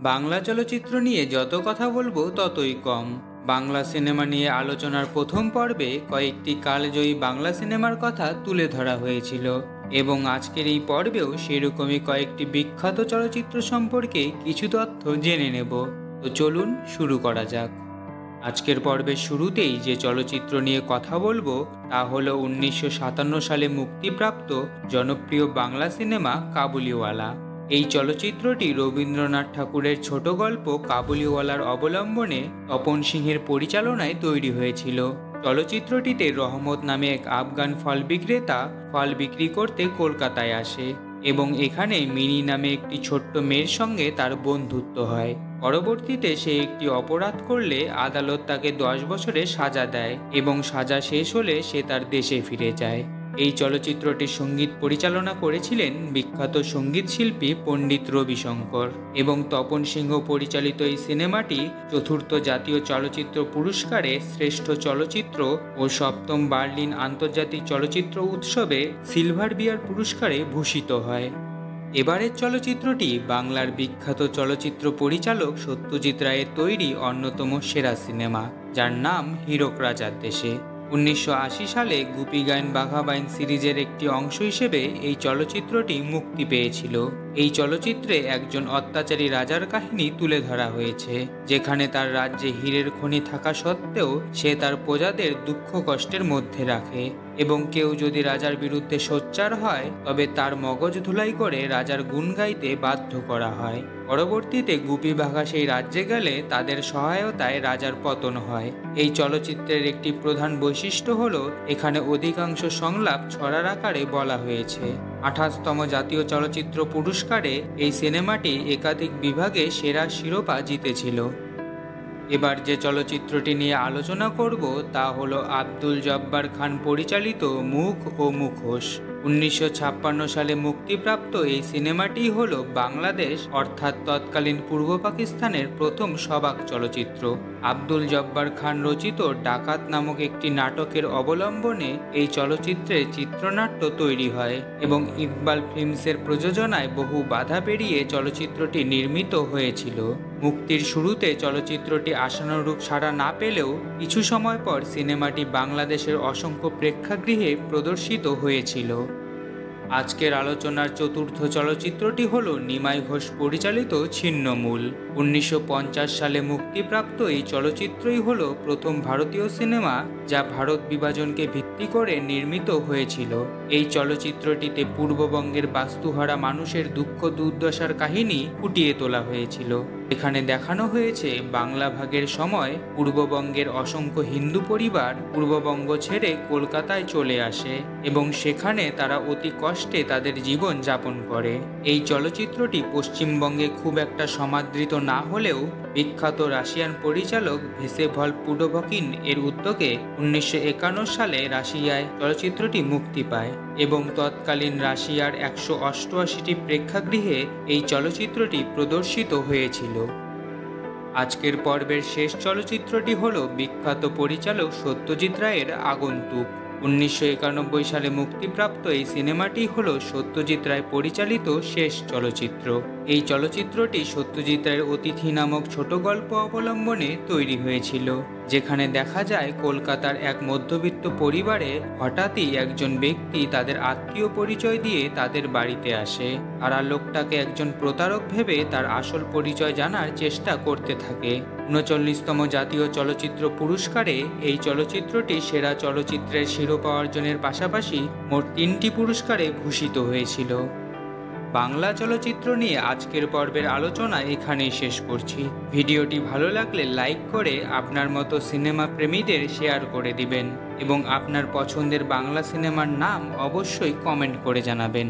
বাংলা চলচ্চিত্র নিয়ে যত কথা বলবো ততই কম। বাংলা সিনেমা নিয়ে আলোচনার প্রথম পর্বে কয়েকটি কালজয়ী বাংলা সিনেমার কথা তুলে ধরা হয়েছিল এবং আজকের এই পর্বেও সেরকমই কয়েকটি বিখ্যাত চলচ্চিত্র সম্পর্কে কিছু তথ্য জেনে নেব। তো চলুন শুরু করা যাক। আজকের পর্বের শুরুতেই যে চলচ্চিত্র নিয়ে কথা বলবো তা হলো 1957 সালে মুক্তিপ্রাপ্ত জনপ্রিয় বাংলা সিনেমা কাবুলিওয়ালা। এই চলচ্চিত্রটি রবীন্দ্রনাথ ঠাকুরের ছোট গল্প কাবুলিওয়ালার অবলম্বনে তপন সিংহের পরিচালনায় তৈরি হয়েছিল। চলচ্চিত্রটিতে রহমত নামে এক আফগান ফল বিক্রেতা ফল বিক্রি করতে কলকাতায় আসে এবং এখানে মিনি নামে একটি ছোট্ট মেয়ের সঙ্গে তার বন্ধুত্ব হয়। পরবর্তীতে সে একটি অপরাধ করলে আদালত তাকে 10 বছরের সাজা দেয় এবং সাজা শেষ হলে সে তার দেশে ফিরে যায়। এই চলচ্চিত্রটির সঙ্গীত পরিচালনা করেছিলেন বিখ্যাত সঙ্গীত শিল্পী পণ্ডিত রবিশঙ্কর এবং তপন সিংহ পরিচালিত এই সিনেমাটি চতুর্থ জাতীয় চলচ্চিত্র পুরস্কারে শ্রেষ্ঠ চলচ্চিত্র ও সপ্তম বার্লিন আন্তর্জাতিক চলচ্চিত্র উৎসবে সিলভার বিয়ার পুরস্কারে ভূষিত হয়। এবারের চলচ্চিত্রটি বাংলার বিখ্যাত চলচ্চিত্র পরিচালক সত্যজিৎ রায়ের তৈরি অন্যতম সেরা সিনেমা, যার নাম হীরক রাজার দেশে। 1980 সালে গুপি গাইন বাঘা বাইন সিরিজের একটি অংশ হিসেবে এই চলচ্চিত্রটি মুক্তি পেয়েছিল। এই চলচ্চিত্রে একজন অত্যাচারী রাজার কাহিনী তুলে ধরা হয়েছে, যেখানে তার রাজ্যে হীরের খনি থাকা সত্ত্বেও সে তার প্রজাদের দুঃখ কষ্টের মধ্যে রাখে এবং কেউ যদি রাজার বিরুদ্ধে সোচ্চার হয় তবে তার মগজ ধুলাই করে রাজার গুণ গাইতে বাধ্য করা হয়। পরবর্তীতে গুপি বাঘা সেই রাজ্যে গেলে তাদের সহায়তায় রাজার পতন হয়। এই চলচ্চিত্রের একটি প্রধান বৈশিষ্ট্য হলো এখানে অধিকাংশ সংলাপ ছড়ার আকারে বলা হয়েছে। 28তম জাতীয় চলচ্চিত্র পুরস্কারে এই সিনেমাটি একাধিক বিভাগে সেরা শিরোপা জিতেছিল। এবার যে চলচ্চিত্রটি নিয়ে আলোচনা করব তা হলো আব্দুল জব্বার খান পরিচালিত মুখ ও মুখোশ। 1956 সালে মুক্তিপ্রাপ্ত এই সিনেমাটি হলো বাংলাদেশ অর্থাৎ তৎকালীন পূর্ব পাকিস্তানের প্রথম সবাক চলচ্চিত্র। আব্দুল জব্বার খান রচিত ডাকাত নামক একটি নাটকের অবলম্বনে এই চলচ্চিত্রের চিত্রনাট্য তৈরি হয় এবং ইকবাল ফিল্মসের প্রযোজনায় বহু বাধা পেরিয়ে চলচ্চিত্রটি নির্মিত হয়েছিল। মুক্তির শুরুতে চলচ্চিত্রটি আশানুরূপ সাড়া না পেলেও কিছু সময় পর সিনেমাটি বাংলাদেশের অসংখ্য প্রেক্ষাগৃহে প্রদর্শিত হয়েছিল। আজকের আলোচনার চতুর্থ চলচ্চিত্রটি হল নিমাই ঘোষ পরিচালিত ছিন্নমূল। 1950 সালে মুক্তিপ্রাপ্ত এই চলচ্চিত্রই হল প্রথম ভারতীয় সিনেমা যা ভারত বিভাজনকে ভিত্তি করে নির্মিত হয়েছিল। এই চলচ্চিত্রটিতে পূর্ববঙ্গের বাস্তুহারা মানুষের দুঃখ দুর্দশার কাহিনী ফুটিয়ে তোলা হয়েছিল। এখানে দেখানো হয়েছে বাংলা ভাগের সময় পূর্ববঙ্গের অসংখ্য হিন্দু পরিবার পূর্ববঙ্গ ছেড়ে কলকাতায় চলে আসে এবং সেখানে তারা অতি কষ্টে তাদের জীবন যাপন করে। এই চলচ্চিত্রটি পশ্চিমবঙ্গে খুব একটা সমাদৃত না হলেও বিখ্যাত রাশিয়ান পরিচালক ভেসেভল পুডোভকিন এর উদ্যোগে 1951 সালে রাশিয়ায় চলচ্চিত্রটি মুক্তি পায় এবং তৎকালীন রাশিয়ার 188টি প্রেক্ষাগৃহে এই চলচ্চিত্রটি প্রদর্শিত হয়েছিল। আজকের পর্বের শেষ চলচ্চিত্রটি হল বিখ্যাত পরিচালক সত্যজিৎ রায়ের আগন্তুক। 1991 সালে মুক্তিপ্রাপ্ত এই সিনেমাটি হল সত্যজিৎ রায় পরিচালিত শেষ চলচ্চিত্র। এই চলচ্চিত্রটি সত্যজিৎ রায়ের অতিথি নামক ছোট গল্প অবলম্বনে তৈরি হয়েছিল, যেখানে দেখা যায় কলকাতার এক মধ্যবিত্ত পরিবারে হঠাৎই একজন ব্যক্তি তাদের আত্মীয় পরিচয় দিয়ে তাদের বাড়িতে আসে। তারা লোকটাকে একজন প্রতারক ভেবে তার আসল পরিচয় জানার চেষ্টা করতে থাকে। 39তম জাতীয় চলচ্চিত্র পুরস্কারে এই চলচ্চিত্রটি সেরা চলচ্চিত্রের শিরোপা অর্জনের পাশাপাশি মোট 3টি পুরস্কারে ভূষিত হয়েছিল। বাংলা চলচ্চিত্র নিয়ে আজকের পর্বের আলোচনা এখানেই শেষ করছি। ভিডিওটি ভালো লাগলে লাইক করে আপনার মতো সিনেমা প্রেমীদের শেয়ার করে দিবেন এবং আপনার পছন্দের বাংলা সিনেমার নাম অবশ্যই কমেন্ট করে জানাবেন।